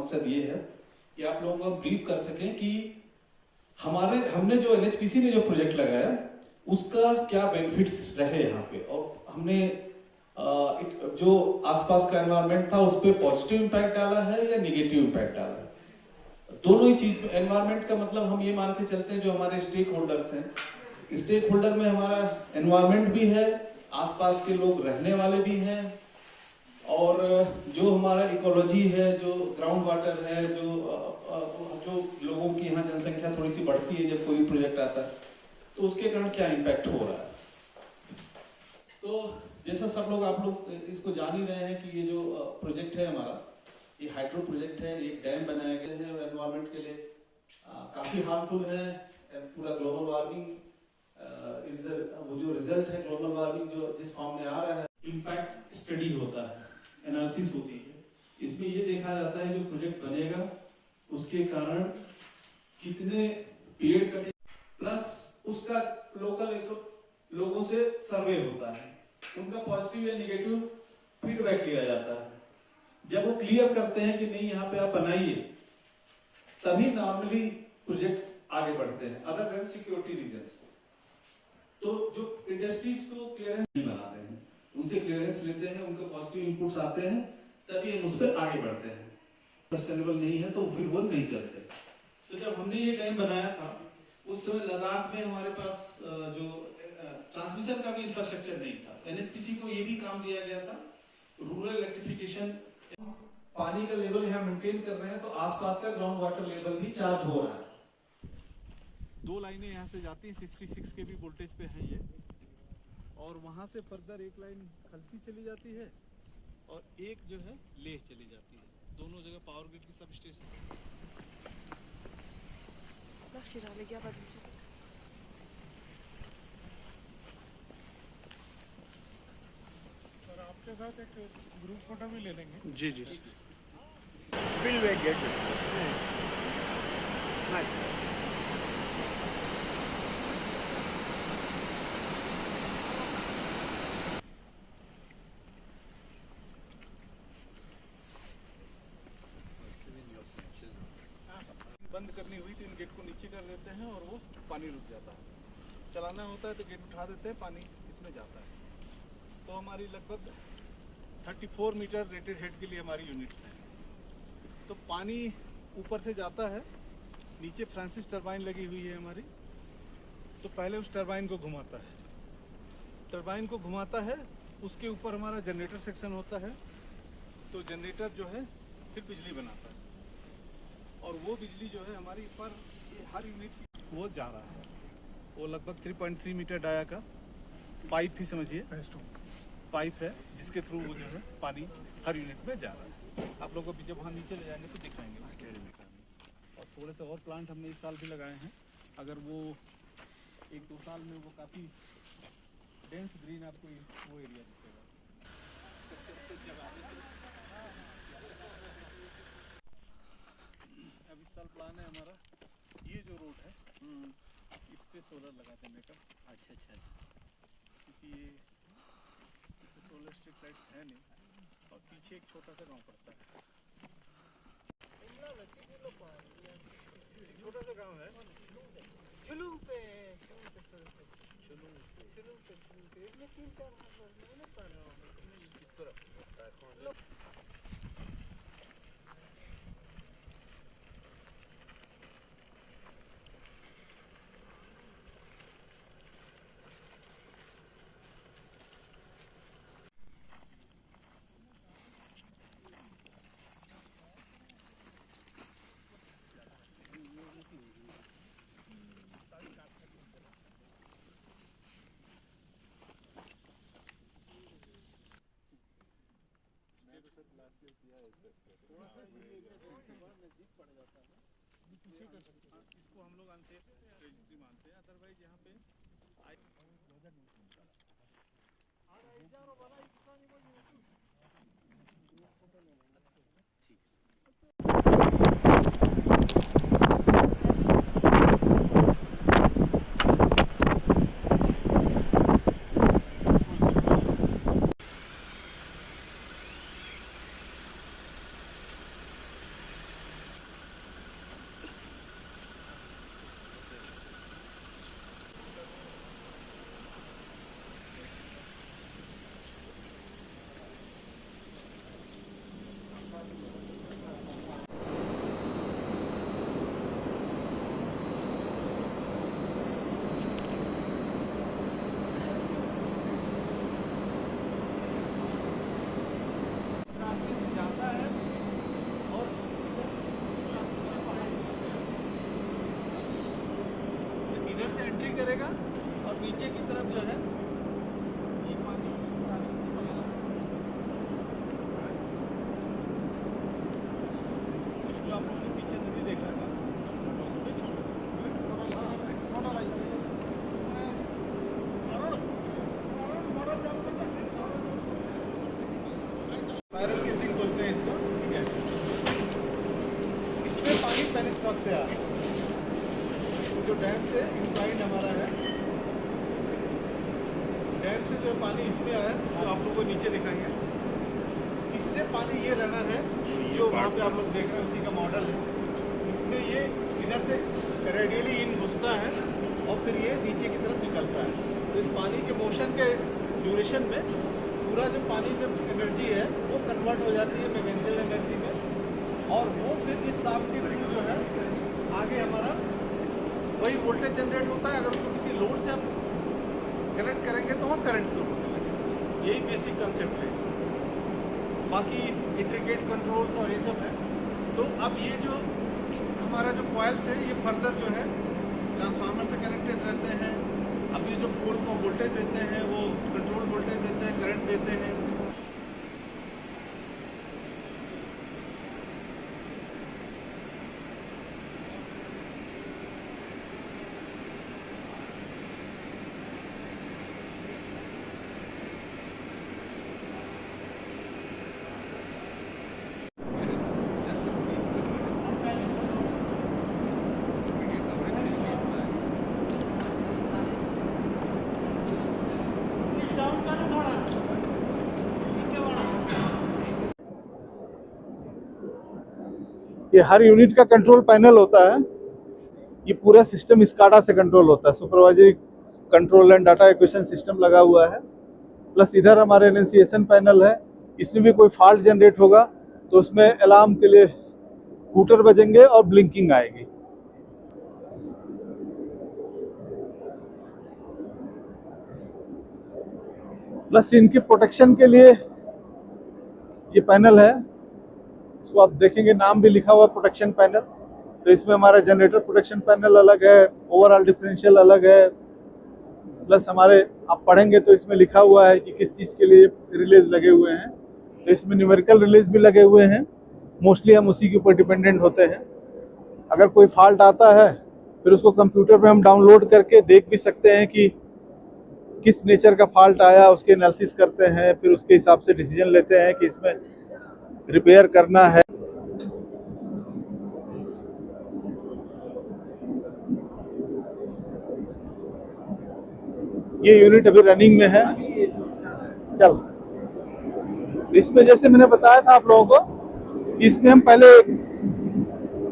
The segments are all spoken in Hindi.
मकसद ये है कि आप लोगों को ब्रीफ कर सकें कि हमने जो एनएचपीसी ने जो प्रोजेक्ट लगाया उसका क्या बेनिफिट्स रहे यहाँ पे, और हमने जो आसपास का एनवायरनमेंट था उस पर पॉजिटिव इम्पैक्ट डाला है या निगेटिव इम्पैक्ट डाला है। दोनों ही चीज, एनवायरनमेंट का मतलब हम ये मान के चलते हैं जो हमारे स्टेक होल्डर्स हैं, स्टेक होल्डर में हमारा एनवायरनमेंट भी है, आसपास के लोग रहने वाले भी हैं, और जो हमारा इकोलॉजी है, जो ग्राउंड वाटर है, जो लोगों की यहाँ जनसंख्या थोड़ी सी बढ़ती है जब कोई प्रोजेक्ट आता है तो उसके कारण क्या इम्पैक्ट हो रहा है। तो जैसा सब लोग आप लोग इसको जान ही रहे हैं कि ये जो प्रोजेक्ट है हमारा, ये हाइड्रो प्रोजेक्ट है, एक डैम बनाया गया है एनवायरनमेंट के लिए, काफी हार्मफुल है। पूरा ग्लोबल वार्मिंग वो जो रिजल्ट है ग्लोबल वार्मिंग जो जिस फॉर्म में आ रहा है, इम्पैक्ट स्टडी होता है, एनालिसिस होती है। इसमें ये देखा जाता है जो प्रोजेक्ट बनेगा उसके कारण कितने पेड़ कटे, प्लस उसका लोगों से सर्वे होता है, उनका पॉजिटिव या नेगेटिव फीडबैक लिया जाता है। जब वो क्लियर करते हैं कि नहीं यहाँ पे आप बनाइए, तभी नॉर्मली प्रोजेक्ट आगे बढ़ते हैं, अदर देन सिक्योरिटी रीजंस। तो जो इंडस्ट्रीज को क्लियरेंस नहीं बनाते हैं, उनसे क्लियरेंस लेते हैं, उनके पॉजिटिव इनपुट्स आते हैं, तभी हम उस पर आगे बढ़ते हैं। सस्टेनेबल नहीं है तो फिर वो नहीं चलते। तो जब हमने ये डैम बनाया था उस समय लद्दाख में हमारे पास जो ट्रांसमिशन का भी इंफ्रास्ट्रक्चर नहीं था। एनएचपीसी को ये भी काम दिया गया था, रूरल इलेक्ट्रिफिकेशन। पानी का लेवल यहाँ मेंटेन कर रहे हैं तो आसपास का ग्राउंड वाटर लेवल भी चार्ज हो रहा है। 2 लाइनें यहाँ से जाती हैं, 66 के भी वोल्टेज पे हैं ये, और वहाँ से फर्दर एक लाइन खलसी चली जाती है और एक जो है लेह चली जाती है। दोनों जगह पावर ग्रिड की सब स्टेशन। और आपके साथ एक ग्रुप फोटो भी ले लेंगे। जी जी। Spillway gate. Nice. बंद करनी हुई तो इन गेट को नीचे कर देते हैं और वो पानी रुक जाता है। चलाना होता है तो गेट उठा देते हैं, पानी इसमें जाता है। तो हमारी लगभग 34 मीटर रेटेड हेड के लिए हमारी यूनिट्स हैं। तो पानी ऊपर से जाता है, नीचे फ्रांसिस टरबाइन लगी हुई है हमारी। तो पहले उस टरबाइन को घुमाता है, टरबाइन को घुमाता है, उसके ऊपर हमारा जनरेटर सेक्शन होता है। तो जनरेटर जो है फिर बिजली बनाता है, और वो बिजली जो है हमारी पर हर यूनिट वो जा रहा है। वो लगभग 3.3 मीटर डाया का पाइप ही समझिए, पाइप है जिसके थ्रू वो जो है पानी हर यूनिट में जा रहा है। आप लोगों को जब वहाँ नीचे ले जाएंगे तो दिखाएंगे। और थोड़े से और प्लांट हमने इस साल भी लगाए हैं। अगर वो 1-2 साल में वो काफ़ी डेंस ग्रीन आपको वो एरिया दिखेगा। अब इस साल प्लान है हमारा, ये जो रोड है इस पे सोलर लगा देने का। अच्छा। क्योंकि ये इस पे सोलर स्ट्रीट लाइट्स है नहीं, और पीछे एक छोटा सा गांव पड़ता है। छोटा सा गांव है, चुलुम से इसमें 3-4 महीने पहले इस तरफ थोड़ा सा नजदीक पड़ जाता है। इसको हम लोग अनसेफ टेरिटरी मानते हैं। अदरवाइज यहाँ पे से आ रहा है। तो जो डैम से इंक्लाइंड हमारा है, डैम से जो पानी इसमें आया तो आप लोगों को नीचे दिखाएंगे। इससे पानी ये रनर है जो वहाँ पे आप लोग देख रहे हैं, उसी का मॉडल है। इसमें ये इधर से रेडियली इन घुसता है और फिर ये नीचे की तरफ निकलता है। तो इस पानी के मोशन के ड्यूरेशन में पूरा जो पानी में एनर्जी है वो कन्वर्ट हो जाती है मैकेनिकल एनर्जी में, और वो फिर इस शाफ्ट के थ्रू जो है आगे हमारा वही वोल्टेज जनरेट होता है। अगर उसको किसी लोड से हम कनेक्ट करेंगे तो वहाँ करंट फ्लो होने लगेगा। यही बेसिक कंसेप्ट है इसका। बाकी इंट्रिकेट कंट्रोल्स और ये सब है। तो अब ये जो हमारा जो कॉइल्स है ये फर्दर जो है ट्रांसफार्मर से कनेक्टेड रहते हैं। अब ये जो पोल को वोल्टेज देते हैं वो कंट्रोल वोल्टेज देते हैं, करंट देते हैं। ये हर यूनिट का कंट्रोल पैनल होता है। ये पूरा सिस्टम स्काडा से कंट्रोल होता है, supervisory control and data acquisition system लगा हुआ है। प्लस इधर हमारे एनंसिएशन पैनल है। इसमें भी कोई फॉल्ट जनरेट होगा तो उसमें अलार्म के लिए हूटर बजेंगे और ब्लिंकिंग आएगी। प्लस इनके प्रोटेक्शन के लिए ये पैनल है, इसको आप देखेंगे नाम भी लिखा हुआ प्रोटेक्शन पैनल। तो इसमें हमारा जनरेटर प्रोटेक्शन पैनल अलग है, ओवरऑल डिफरेंशियल अलग है। प्लस हमारे आप पढ़ेंगे तो इसमें लिखा हुआ है कि किस चीज़ के लिए रिलेज लगे हुए हैं। तो इसमें न्यूमेरिकल रिलेज भी लगे हुए हैं। मोस्टली हम उसी के ऊपर डिपेंडेंट होते हैं। अगर कोई फॉल्ट आता है फिर उसको कंप्यूटर पे हम डाउनलोड करके देख भी सकते हैं कि किस नेचर का फॉल्ट आया, उसके एनालिसिस करते हैं, फिर उसके हिसाब से डिसीजन लेते हैं कि इसमें रिपेयर करना है। ये यूनिट अभी रनिंग में है। चल, इसमें जैसे मैंने बताया था आप लोगों को, इसमें हम पहले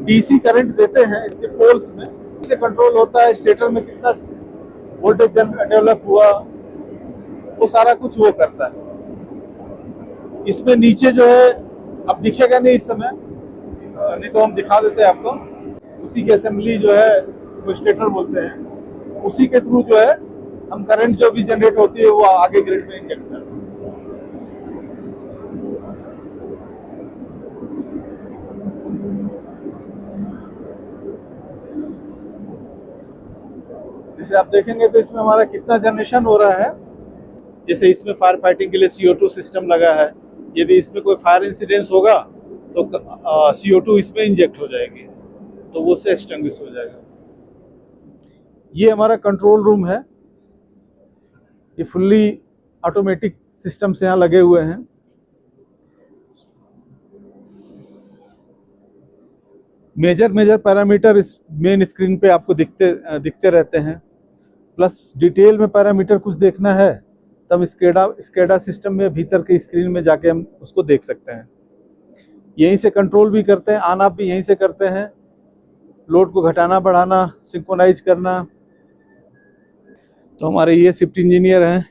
डीसी करंट देते हैं इसके पोल्स में। इससे कंट्रोल होता है स्टेटर में कितना वोल्टेज डेवलप हुआ, वो सारा कुछ वो करता है। इसमें नीचे जो है अब दिखेगा नहीं इस समय, नहीं तो हम दिखा देते हैं आपको। उसी की असेंबली जो है वो स्टेटर बोलते हैं, उसी के थ्रू जो है हम करंट जो भी जनरेट होती है वो आगे ग्रिड में इंजेक्ट करते हैं। जैसे आप देखेंगे तो इसमें हमारा कितना जनरेशन हो रहा है। जैसे इसमें फायर फाइटिंग के लिए CO2 सिस्टम लगा है। यदि इसमें कोई फायर इंसिडेंस होगा तो CO2 इसमें इंजेक्ट हो जाएगी, तो वो से एक्सटिंग्विश हो जाएगा। ये हमारा कंट्रोल रूम है। ये फुल्ली ऑटोमेटिक सिस्टम से यहाँ लगे हुए हैं। मेजर पैरामीटर इस मेन स्क्रीन पे आपको दिखते रहते हैं। प्लस डिटेल में पैरामीटर कुछ देखना है तब स्केडा सिस्टम में भीतर के स्क्रीन में जाके हम उसको देख सकते हैं। यहीं से कंट्रोल भी करते हैं, ऑन ऑफ भी यहीं से करते हैं। लोड को घटाना बढ़ाना, सिंक्रोनाइज करना। तो हमारे ये शिफ्ट इंजीनियर हैं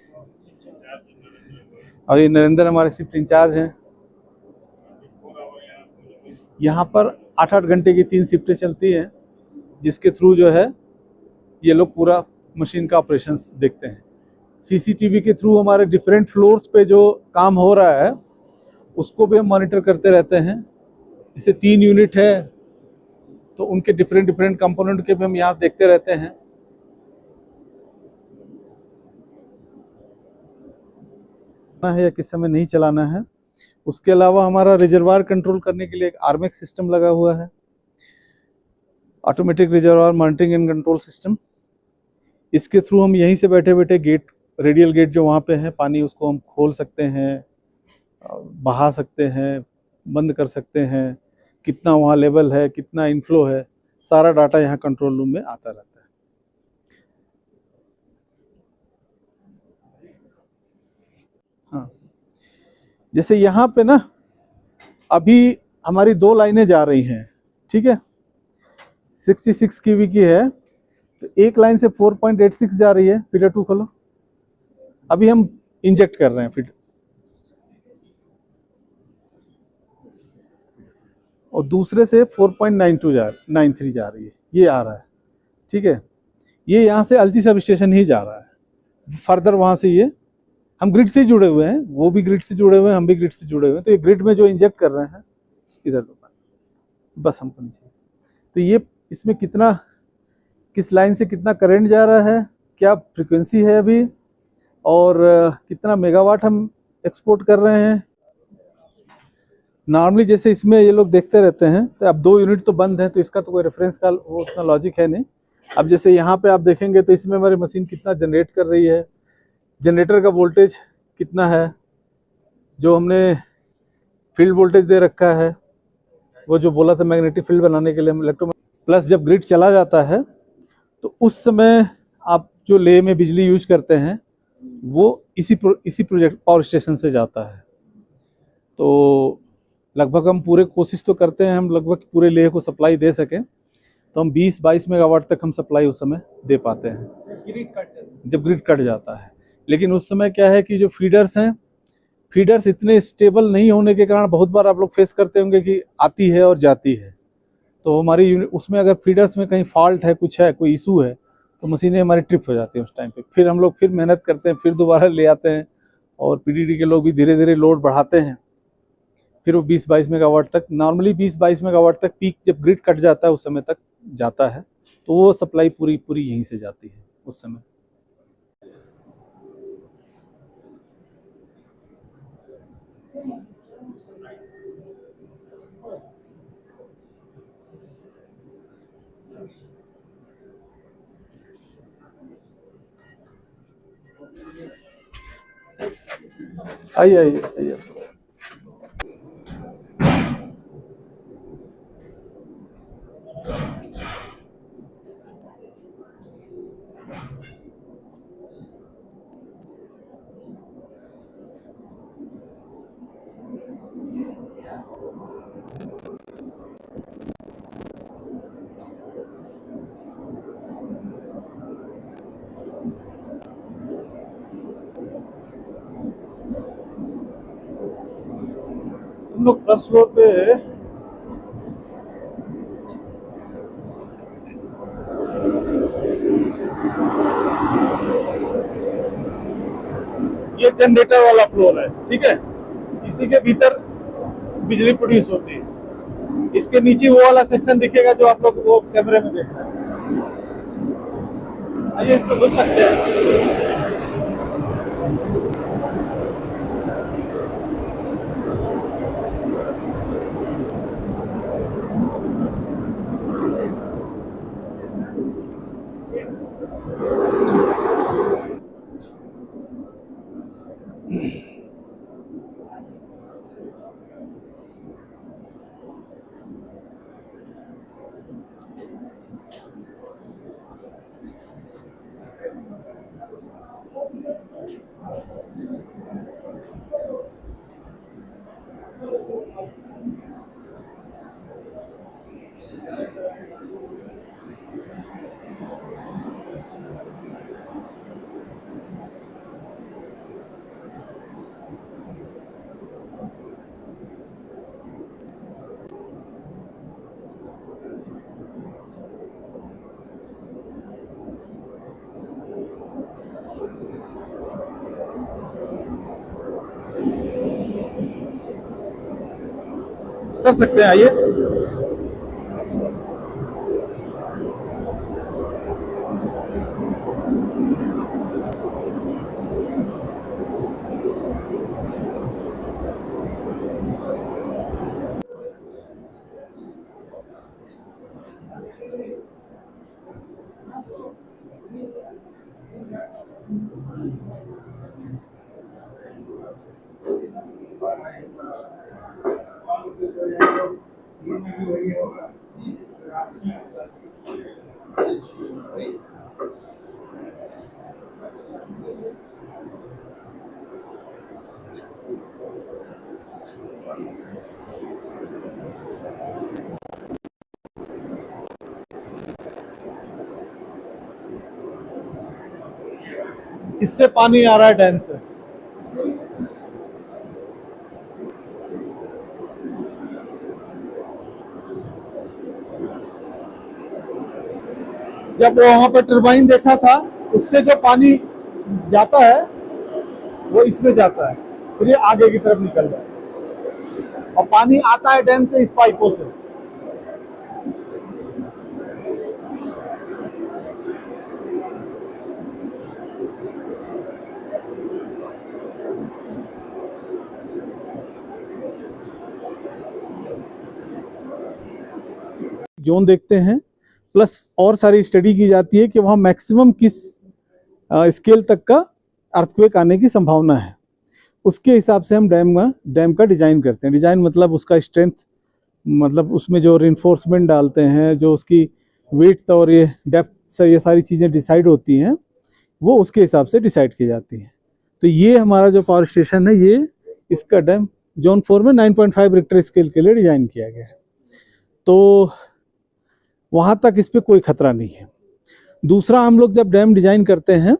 और ये नरेंद्र हमारे शिफ्ट इंचार्ज हैं। यहाँ पर 8-8 घंटे की 3 शिफ्टें चलती हैं, जिसके थ्रू जो है ये लोग पूरा मशीन का ऑपरेशन देखते हैं। CCTV के थ्रू हमारे डिफरेंट फ्लोर्स पे जो काम हो रहा है उसको भी हम मॉनिटर करते रहते हैं। जैसे 3 यूनिट है तो उनके डिफरेंट कंपोनेंट के भी हम यहाँ देखते रहते हैं। है या किस समय नहीं चलाना है। उसके अलावा हमारा रिजर्वायर कंट्रोल करने के लिए एक आरमेक्स सिस्टम लगा हुआ है, automatic reservoir monitoring and control system. इसके थ्रू हम यहीं से बैठे बैठे गेट, रेडियल गेट जो वहाँ पे है पानी, उसको हम खोल सकते हैं, बहा सकते हैं, बंद कर सकते हैं, कितना वहाँ लेवल है, कितना इनफ्लो है, सारा डाटा यहाँ कंट्रोल रूम में आता रहता है। हाँ, जैसे यहाँ पे ना अभी हमारी 2 लाइनें जा रही हैं, ठीक है, 66 kV की है, तो एक लाइन से 4.86 जा रही है, फीडर 2 खोलो, अभी हम इंजेक्ट कर रहे हैं फीडर, और दूसरे से 4.93 जा रही है, ये आ रहा है, ठीक है। ये यहाँ से अलची सब स्टेशन ही जा रहा है, फर्दर वहाँ से ये हम ग्रिड से जुड़े हुए हैं, वो भी ग्रिड से जुड़े हुए हैं, हम भी ग्रिड से जुड़े हुए हैं, तो ये ग्रिड में जो इंजेक्ट कर रहे हैं इधर बस हमको नहीं चाहिए। तो ये इसमें कितना, किस लाइन से कितना करंट जा रहा है, क्या फ्रीक्वेंसी है अभी, और कितना मेगावाट हम एक्सपोर्ट कर रहे हैं। नॉर्मली जैसे इसमें ये लोग देखते रहते हैं, तो अब 2 यूनिट तो बंद है, तो इसका तो कोई रेफरेंस का वो उतना लॉजिक है नहीं। अब जैसे यहाँ पे आप देखेंगे तो इसमें हमारी मशीन कितना जनरेट कर रही है, जनरेटर का वोल्टेज कितना है, जो हमने फील्ड वोल्टेज दे रखा है, वो जो बोला था मैग्नेटिक फील्ड बनाने के लिए हम इलेक्ट्रो, प्लस जब ग्रिड चला जाता है तो उस समय आप जो ले में बिजली यूज करते हैं वो इसी प्रोजेक्ट पावर स्टेशन से जाता है। तो लगभग हम पूरे कोशिश तो करते हैं हम लगभग पूरे लेह को सप्लाई दे सकें, तो हम 20-22 मेगावाट तक हम सप्लाई उस समय दे पाते हैं जब ग्रिड कट जाता है। लेकिन उस समय क्या है कि जो फीडर्स हैं, फीडर्स इतने स्टेबल नहीं होने के कारण बहुत बार आप लोग फेस करते होंगे कि आती है और जाती है, तो हमारी यूनिट उसमें अगर फीडर्स में कहीं फॉल्ट है, कुछ है, कोई इशू है, तो मशीनें हमारी ट्रिप हो जाती हैं उस टाइम पे। फिर हम लोग फिर मेहनत करते हैं, फिर दोबारा ले आते हैं, और पीडीडी के लोग भी धीरे धीरे लोड बढ़ाते हैं, फिर वो 20-22 मेगावाट तक, नॉर्मली 20-22 मेगावाट तक पीक जब ग्रिड कट जाता है उस समय तक जाता है, तो वो सप्लाई पूरी पूरी यहीं से जाती है उस समय। आइए आइए आइए। हम लोग फर्स्ट फ्लोर पे ये जनरेटर वाला फ्लोर है, ठीक है, इसी के भीतर बिजली प्रोड्यूस होती है। इसके नीचे वो वाला सेक्शन दिखेगा जो आप लोग वो कैमरे में देख रहे हैं। आइए इसको घुस सकते हैं। कर सकते हैं, आइए। इससे पानी आ रहा है डैम से। जब वहां पर टरबाइन देखा था, उससे जो पानी जाता है वो इसमें जाता है, फिर ये आगे की तरफ निकल जाता है और पानी आता है डैम से इस पाइपों से। जोन देखते हैं, प्लस और सारी स्टडी की जाती है कि वहाँ मैक्सिमम किस स्केल तक का अर्थक्वेक आने की संभावना है। उसके हिसाब से हम डैम का डिज़ाइन करते हैं। डिज़ाइन मतलब उसका स्ट्रेंथ, मतलब उसमें जो रिइंफोर्समेंट डालते हैं, जो उसकी वेट और ये डेप्थ से ये सारी चीज़ें डिसाइड होती हैं, वो उसके हिसाब से डिसाइड की जाती हैं। तो ये हमारा जो पावर स्टेशन है, ये इसका डैम जोन 4 में 9.5 रिक्टर स्केल के लिए डिज़ाइन किया गया है। तो वहाँ तक इस पर कोई खतरा नहीं है। दूसरा, हम लोग जब डैम डिज़ाइन करते हैं,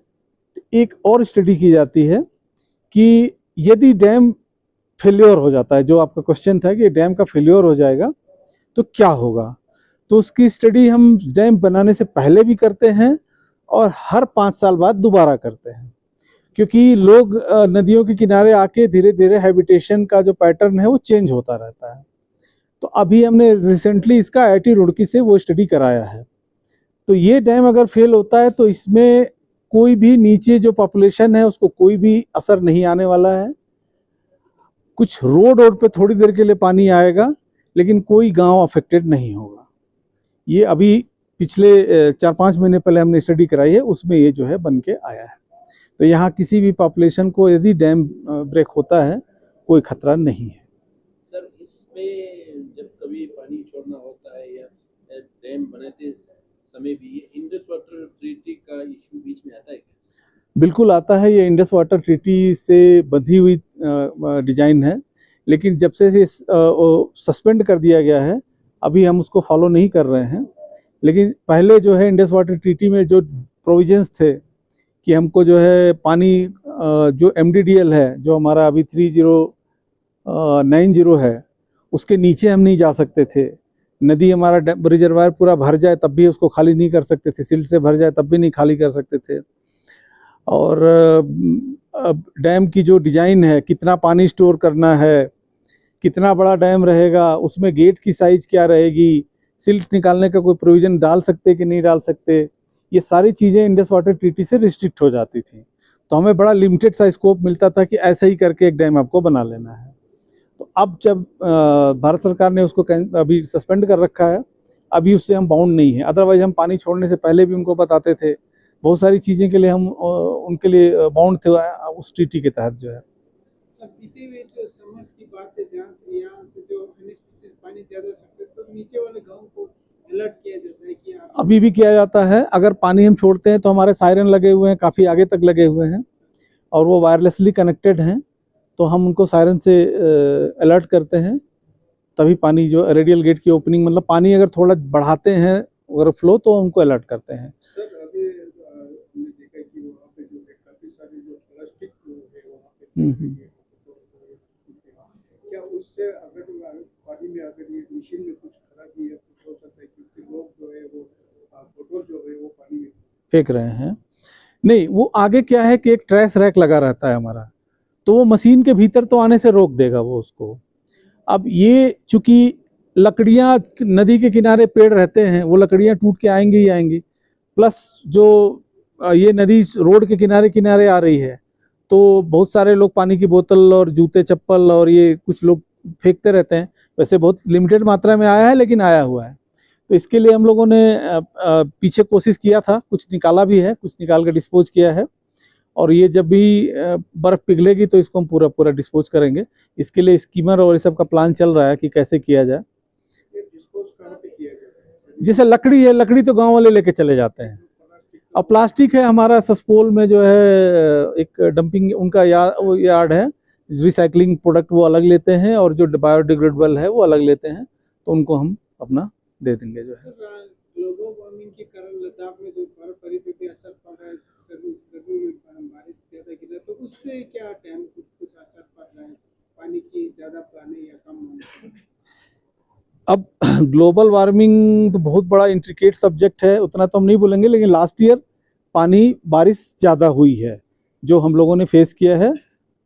एक और स्टडी की जाती है कि यदि डैम फेल्योर हो जाता है, जो आपका क्वेश्चन था कि डैम का फेल्योर हो जाएगा तो क्या होगा, तो उसकी स्टडी हम डैम बनाने से पहले भी करते हैं और हर 5 साल बाद दोबारा करते हैं, क्योंकि लोग नदियों के किनारे आके धीरे धीरे हैबिटेशन का जो पैटर्न है वो चेंज होता रहता है। तो अभी हमने रिसेंटली इसका IIT रुड़की से वो स्टडी कराया है। तो ये डैम अगर फेल होता है तो इसमें कोई भी नीचे जो पॉपुलेशन है उसको कोई भी असर नहीं आने वाला है। कुछ रोड पे थोड़ी देर के लिए पानी आएगा, लेकिन कोई गांव अफेक्टेड नहीं होगा। ये अभी पिछले 4-5 महीने पहले हमने स्टडी कराई है, उसमें ये जो है बन के आया है। तो यहाँ किसी भी पॉपुलेशन को यदि डैम ब्रेक होता है कोई खतरा नहीं है। सर, इसमें जब कभी पानी छोड़ना होता है या डैम बनाते समय भी इंडस वाटर ट्रीटी का इशू बीच में आता है क्या? बिल्कुल आता है। ये इंडस वाटर ट्रीटी से बंधी हुई डिजाइन है, लेकिन जब से सस्पेंड कर दिया गया है अभी हम उसको फॉलो नहीं कर रहे हैं। लेकिन पहले जो है इंडस वाटर ट्रीटी में जो प्रोविजंस थे कि हमको जो है पानी जो MDDL है, जो हमारा अभी 3090 है, उसके नीचे हम नहीं जा सकते थे। नदी हमारा रिजर्वायर पूरा भर जाए तब भी उसको खाली नहीं कर सकते थे, सिल्ट से भर जाए तब भी नहीं खाली कर सकते थे। और डैम की जो डिज़ाइन है, कितना पानी स्टोर करना है, कितना बड़ा डैम रहेगा, उसमें गेट की साइज़ क्या रहेगी, सिल्ट निकालने का कोई प्रोविज़न डाल सकते कि नहीं डाल सकते, ये सारी चीज़ें इंडस वाटर ट्रीटी से रिस्ट्रिक्ट हो जाती थी। तो हमें बड़ा लिमिटेड सा स्कोप मिलता था कि ऐसे ही करके एक डैम आपको बना लेना है। तो अब जब भारत सरकार ने उसको अभी सस्पेंड कर रखा है, अभी उससे हम बाउंड नहीं है। अदरवाइज हम पानी छोड़ने से पहले भी उनको बताते थे, बहुत सारी चीज़ें के लिए हम उनके लिए बाउंड थे उस ट्रीटी के तहत जो है। सर, बीते हुए जो समर्स की बात है, जहाँ से यहाँ से जो NHPC पानी ज़्यादा सकते तो नीचे वाले गाँव को अलर्ट किया जाता है कि अभी भी किया जाता है। अगर पानी हम छोड़ते हैं तो हमारे सायरन लगे हुए हैं, काफ़ी आगे तक लगे हुए हैं और वो वायरलेसली कनेक्टेड हैं, तो हम उनको सायरन से अलर्ट करते हैं। तभी पानी जो रेडियल गेट की ओपनिंग, मतलब पानी अगर थोड़ा बढ़ाते हैं अगर फ्लो, तो उनको अलर्ट करते हैं। सर, अभी हमने देखा कि वहाँ पे जो है काफ़ी सारे जो प्लास्टिक है वहाँ पे, क्या उससे अगर पानी में अगर ये मशीन में कुछ खराबी है, कुछ हो सकता है, क्योंकि लोग जो है वो बोतल जो है वो पानी में फेंक रहे हैं। नहीं, वो आगे क्या है कि एक ट्रैश रैक लगा रहता है हमारा, तो वो मशीन के भीतर तो आने से रोक देगा वो उसको। अब ये चूंकि लकड़ियाँ नदी के किनारे पेड़ रहते हैं, वो लकड़ियाँ टूट के आएंगी ही आएंगी, प्लस जो ये नदी रोड के किनारे किनारे आ रही है, तो बहुत सारे लोग पानी की बोतल और जूते चप्पल और ये कुछ लोग फेंकते रहते हैं। वैसे बहुत लिमिटेड मात्रा में आया है, लेकिन आया हुआ है। तो इसके लिए हम लोगों ने पीछे कोशिश किया था, कुछ निकाला भी है, कुछ निकाल कर डिस्पोज किया है। और ये जब भी बर्फ़ पिघलेगी तो इसको हम पूरा डिस्पोज करेंगे। इसके लिए स्कीमर और ये सब का प्लान चल रहा है कि कैसे किया जाए। जैसे लकड़ी है, लकड़ी तो गांव वाले लेके चले जाते हैं। और प्लास्टिक है, हमारा ससपोल में जो है एक डंपिंग उनका यार्ड है, रिसाइकलिंग प्रोडक्ट वो अलग लेते हैं और जो बायोडिग्रेडेबल है वो अलग लेते हैं, तो उनको हम अपना दे देंगे जो है। ग्लोबल वार्मिंग के कारण लद्दाख में जो बर्फबारी पे भी असर पड़ रहा है, बारिश ज़्यादा गिर रहा है, तो उससे क्या डैम कुछ असर पड़ रहा है, पानी की ज़्यादा आने या कम होने से? अब ग्लोबल वार्मिंग तो बहुत बड़ा इंट्रिकेट सब्जेक्ट है, उतना तो हम नहीं बोलेंगे, लेकिन लास्ट ईयर पानी बारिश ज़्यादा हुई है जो हम लोगों ने फेस किया है,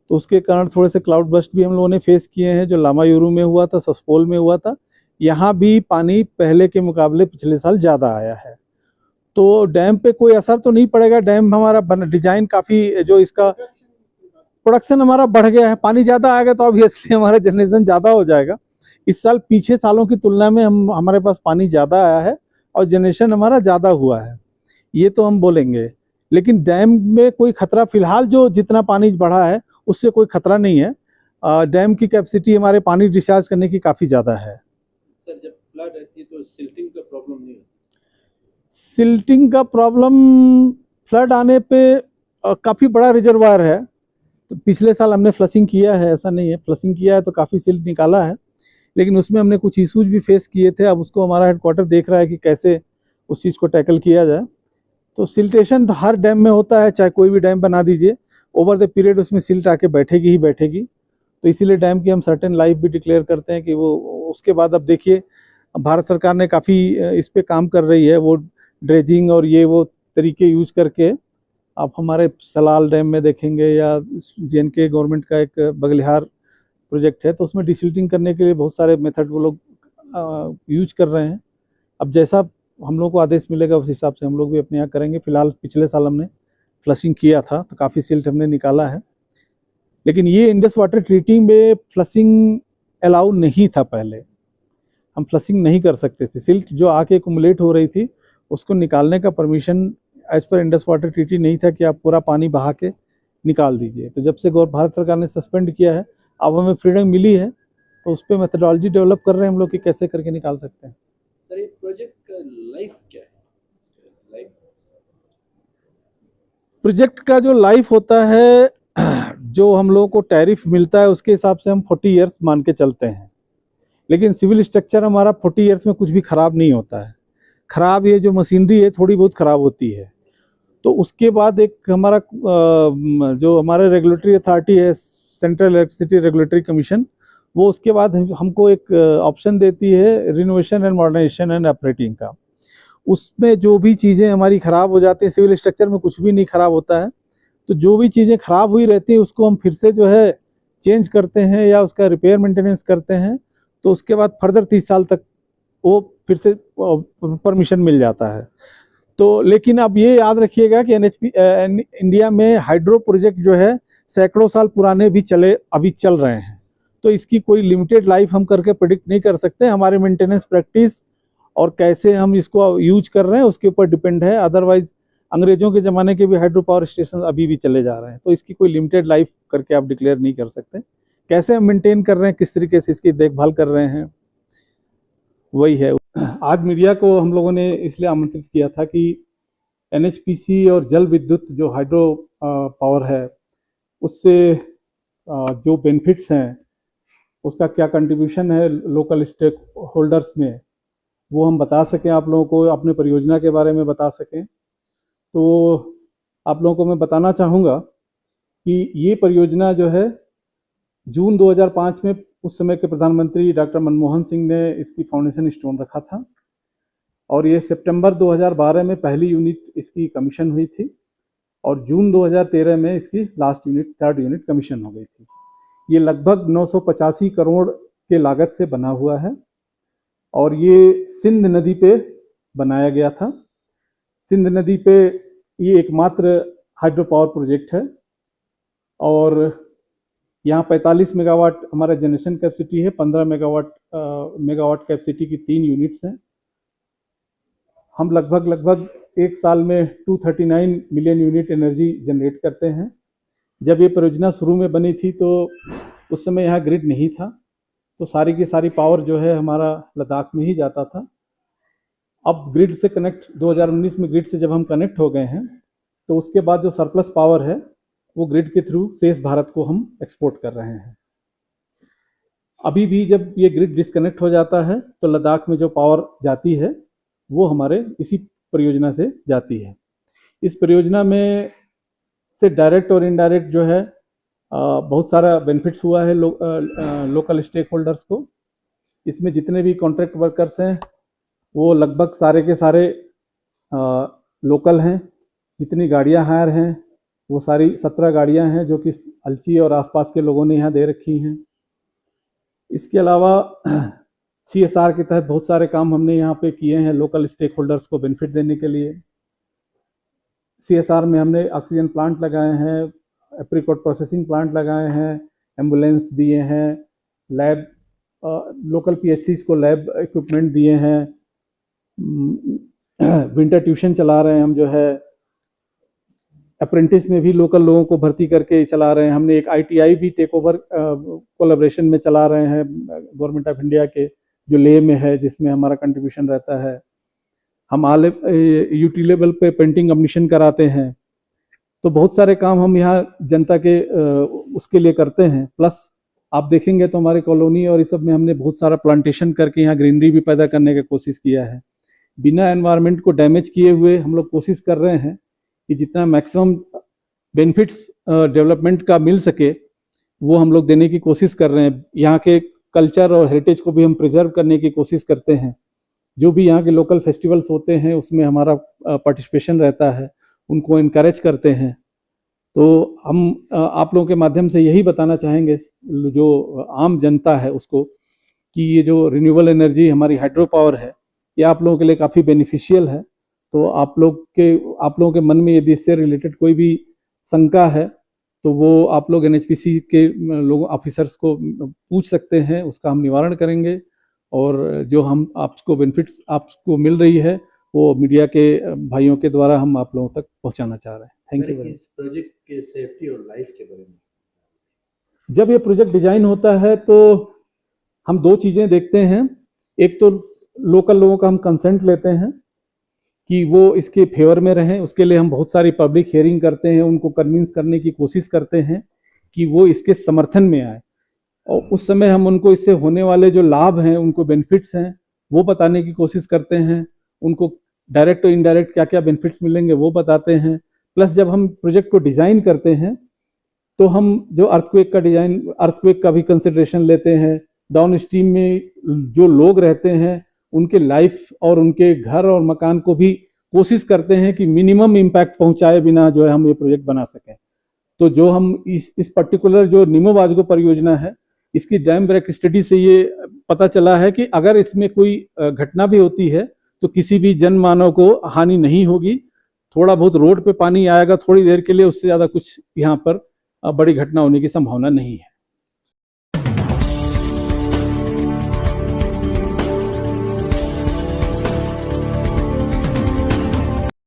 तो उसके कारण थोड़े से क्लाउड बस्ट भी हम लोगों ने फेस किए हैं, जो लामायूरू में हुआ था, ससपोल में हुआ था। यहाँ भी पानी पहले के मुकाबले पिछले साल ज़्यादा आया है, तो डैम पे कोई असर तो नहीं पड़ेगा। डैम हमारा डिजाइन काफ़ी, जो इसका प्रोडक्शन हमारा बढ़ गया है, पानी ज़्यादा आएगा तो ऑब्वियसली हमारा जनरेशन ज़्यादा हो जाएगा। इस साल पीछे सालों की तुलना में हमारे पास पानी ज़्यादा आया है और जनरेशन हमारा ज़्यादा हुआ है, ये तो हम बोलेंगे। लेकिन डैम में कोई खतरा फिलहाल, जो जितना पानी बढ़ा है उससे कोई खतरा नहीं है। डैम की कैपेसिटी हमारे पानी डिस्चार्ज करने की काफ़ी ज़्यादा है। सर जब फ्लड आती है तो सिल्टिंग का प्रॉब्लम नहीं होता? सिल्टिंग का प्रॉब्लम फ्लड आने पे काफ़ी बड़ा रिजर्वायर है, तो पिछले साल हमने फ्लशिंग किया है, ऐसा नहीं है, फ्लशिंग किया है तो काफ़ी सिल्ट निकाला है, लेकिन उसमें हमने कुछ इशूज भी फेस किए थे। अब उसको हमारा हेडक्वार्टर देख रहा है कि कैसे उस चीज़ को टैकल किया जाए। तो सिल्टेशन तो हर डैम में होता है, चाहे कोई भी डैम बना दीजिए, ओवर द पीरियड उसमें सिल्ट आके बैठेगी ही बैठेगी। तो इसीलिए डैम की हम सर्टेन लाइफ भी डिक्लेयर करते हैं कि वो उसके बाद, अब देखिए भारत सरकार ने काफ़ी इस पे काम कर रही है, वो ड्रेजिंग और ये वो तरीके यूज करके। आप हमारे सलाल डैम में देखेंगे या JNK गवर्नमेंट का एक बगलिहार प्रोजेक्ट है, तो उसमें डिसिल्टिंग करने के लिए बहुत सारे मेथड वो लोग यूज कर रहे हैं। अब जैसा हम लोग को आदेश मिलेगा उस हिसाब से हम लोग भी अपने यहाँ करेंगे। फिलहाल पिछले साल हमने फ्लशिंग किया था तो काफ़ी सिल्ट हमने निकाला है, लेकिन ये इंडस वाटर ट्रीटिंग में फ्लशिंग अलाउ नहीं था। पहले हम फ्लशिंग नहीं कर सकते थे, सिल्ट जो आके एक्युमुलेट हो रही थी उसको निकालने का permission as per Indus water treaty नहीं था कि आप पूरा पानी बहा के निकाल दीजिए। तो जब से भारत सरकार ने सस्पेंड किया है, अब हमें फ्रीडम मिली है, तो उस पर मेथडोलॉजी डेवलप कर रहे हैं हम लोग कि कैसे करके निकाल सकते हैं। सर ये प्रोजेक्ट का लाइफ क्या है? लाइफ प्रोजेक्ट का जो लाइफ होता है, जो हम लोगों को टैरिफ मिलता है उसके हिसाब से हम 40 ईयर्स मान के चलते हैं, लेकिन सिविल स्ट्रक्चर हमारा 40 ईयर्स में कुछ भी खराब नहीं होता है। खराब ये जो मशीनरी है थोड़ी बहुत खराब होती है, तो उसके बाद एक हमारा जो हमारा रेगुलेटरी अथॉरिटी है, सेंट्रल इलेक्ट्रिसिटी रेगुलेटरी कमीशन, वो उसके बाद हमको एक ऑप्शन देती है renovation and modernisation and operating का। उसमें जो भी चीज़ें हमारी ख़राब हो जाती हैं, सिविल स्ट्रक्चर में कुछ भी नहीं ख़राब होता है, तो जो भी चीज़ें ख़राब हुई रहती हैं उसको हम फिर से जो है चेंज करते हैं या उसका रिपेयर मेंटेनेंस करते हैं, तो उसके बाद फर्दर 30 साल तक वो फिर से परमिशन मिल जाता है। तो लेकिन अब ये याद रखिएगा कि इंडिया में हाइड्रो प्रोजेक्ट जो है सैकड़ों साल पुराने भी अभी चल रहे हैं, तो इसकी कोई लिमिटेड लाइफ हम करके प्रेडिक्ट नहीं कर सकते। हमारे मेंटेनेंस प्रैक्टिस और कैसे हम इसको यूज कर रहे हैं उसके ऊपर डिपेंड है। अदरवाइज अंग्रेजों के ज़माने के भी हाइड्रो पावर स्टेशन अभी भी चले जा रहे हैं, तो इसकी कोई लिमिटेड लाइफ करके आप डिक्लेयर नहीं कर सकते। कैसे हम मेंटेन कर रहे हैं, किस तरीके से इसकी देखभाल कर रहे हैं, वही है। आज मीडिया को हम लोगों ने इसलिए आमंत्रित किया था कि NHPC और जल विद्युत जो हाइड्रो पावर है उससे जो बेनिफिट्स हैं, उसका क्या कंट्रीब्यूशन है लोकल स्टेक होल्डर्स में, वो हम बता सकें, आप लोगों को अपने परियोजना के बारे में बता सकें। तो आप लोगों को मैं बताना चाहूँगा कि ये परियोजना जो है जून 2005 में उस समय के प्रधानमंत्री डॉक्टर मनमोहन सिंह ने इसकी फाउंडेशन स्टोन रखा था, और ये सितंबर 2012 में पहली यूनिट इसकी कमीशन हुई थी, और जून 2013 में इसकी last unit, third unit commission हो गई थी। ये लगभग 985 करोड़ के लागत से बना हुआ है, और ये सिंध नदी पे बनाया गया था। सिंध नदी पे ये एकमात्र हाइड्रो पावर प्रोजेक्ट है, और यहाँ 45 मेगावाट हमारा जनरेशन कैपेसिटी है, 15 मेगावाट कैपेसिटी की 3 यूनिट्स हैं। हम लगभग एक साल में 239 मिलियन यूनिट एनर्जी जनरेट करते हैं। जब ये परियोजना शुरू में बनी थी तो उस समय यहाँ ग्रिड नहीं था, तो सारी की सारी पावर जो है हमारा लद्दाख में ही जाता था। अब ग्रिड से कनेक्ट 2019 में ग्रिड से जब हम कनेक्ट हो गए हैं, तो उसके बाद जो सरप्लस पावर है वो ग्रिड के थ्रू शेष भारत को हम एक्सपोर्ट कर रहे हैं। अभी भी जब ये ग्रिड डिस्कनेक्ट हो जाता है तो लद्दाख में जो पावर जाती है वो हमारे इसी परियोजना से जाती है। इस परियोजना में से डायरेक्ट और इनडायरेक्ट जो है बहुत सारा बेनिफिट्स हुआ है लोकल स्टेक होल्डर्स को। इसमें जितने भी कॉन्ट्रैक्ट वर्कर्स हैं वो लगभग सारे के सारे लोकल हैं। जितनी गाड़ियां हायर हैं वो सारी 17 गाड़ियां हैं जो कि अलची और आसपास के लोगों ने यहाँ दे रखी हैं। इसके अलावा CSR के तहत बहुत सारे काम हमने यहाँ पे किए हैं लोकल स्टेक होल्डर्स को बेनिफिट देने के लिए। CSR में हमने ऑक्सीजन प्लांट लगाए हैं, एप्रिकॉट प्रोसेसिंग प्लांट लगाए हैं, एम्बुलेंस दिए हैं, लैब लोकल PHCs को लैब इक्विपमेंट दिए हैं, विंटर ट्यूशन चला रहे हैं हम, जो है अप्रेंटिस में भी लोकल लोगों को भर्ती करके चला रहे हैं। हमने एक ITI भी टेक ओवर कोलैबोरेशन में चला रहे हैं गवर्नमेंट ऑफ इंडिया के, जो लेह में है, जिसमें हमारा कंट्रीब्यूशन रहता है। हम यूटी लेवल पे पेंटिंग कम्पटीशन कराते हैं। तो बहुत सारे काम हम यहाँ जनता के उसके लिए करते हैं। प्लस आप देखेंगे तो हमारे कॉलोनी और इस सब में हमने बहुत सारा प्लांटेशन करके यहाँ ग्रीनरी भी पैदा करने की कोशिश किया है। बिना एनवायरनमेंट को डैमेज किए हुए हम लोग कोशिश कर रहे हैं कि जितना मैक्सिमम बेनिफिट्स डेवलपमेंट का मिल सके वो हम लोग देने की कोशिश कर रहे हैं। यहाँ के कल्चर और हेरिटेज को भी हम प्रिजर्व करने की कोशिश करते हैं। जो भी यहाँ के लोकल फेस्टिवल्स होते हैं उसमें हमारा पार्टिसिपेशन रहता है, उनको इनकरेज करते हैं। तो हम आप लोगों के माध्यम से यही बताना चाहेंगे जो आम जनता है उसको, कि ये जो रिन्यूएबल एनर्जी हमारी हाइड्रो पावर है ये आप लोगों के लिए काफ़ी बेनिफिशियल है। तो आप लोगों के मन में यदि इससे रिलेटेड कोई भी शंका है तो वो आप लोग NHPC के लोगों ऑफिसर्स को पूछ सकते हैं, उसका हम निवारण करेंगे। और जो हम आपको बेनिफिट्स आपको मिल रही है वो मीडिया के भाइयों के द्वारा हम आप लोगों तक पहुंचाना चाह रहे हैं। Thank you. इस प्रोजेक्ट के सेफ्टी और लाइफ के बारे में, जब ये प्रोजेक्ट डिजाइन होता है तो हम दो चीज़ें देखते हैं। एक तो लोकल लोगों का हम कंसेंट लेते हैं कि वो इसके फेवर में रहें। उसके लिए हम बहुत सारी पब्लिक हियरिंग करते हैं, उनको कन्विंस करने की कोशिश करते हैं कि वो इसके समर्थन में आए। और उस समय हम उनको इससे होने वाले जो लाभ हैं, उनको बेनिफिट्स हैं, वो बताने की कोशिश करते हैं। उनको डायरेक्ट और इनडायरेक्ट क्या क्या बेनिफिट्स मिलेंगे वो बताते हैं। प्लस जब हम प्रोजेक्ट को डिज़ाइन करते हैं तो हम जो अर्थक्वेक का भी कंसिडरेशन लेते हैं। डाउन स्ट्रीम में जो लोग रहते हैं उनके लाइफ और उनके घर और मकान को भी कोशिश करते हैं कि मिनिमम इम्पैक्ट पहुंचाए बिना जो है हम ये प्रोजेक्ट बना सकें। तो जो हम इस पर्टिकुलर जो नीमो वास्को परियोजना है, इसकी डैम ब्रेक स्टडी से ये पता चला है कि अगर इसमें कोई घटना भी होती है तो किसी भी जनमानव को हानि नहीं होगी। थोड़ा बहुत रोड पे पानी आएगा थोड़ी देर के लिए, उससे ज़्यादा कुछ यहाँ पर बड़ी घटना होने की संभावना नहीं है।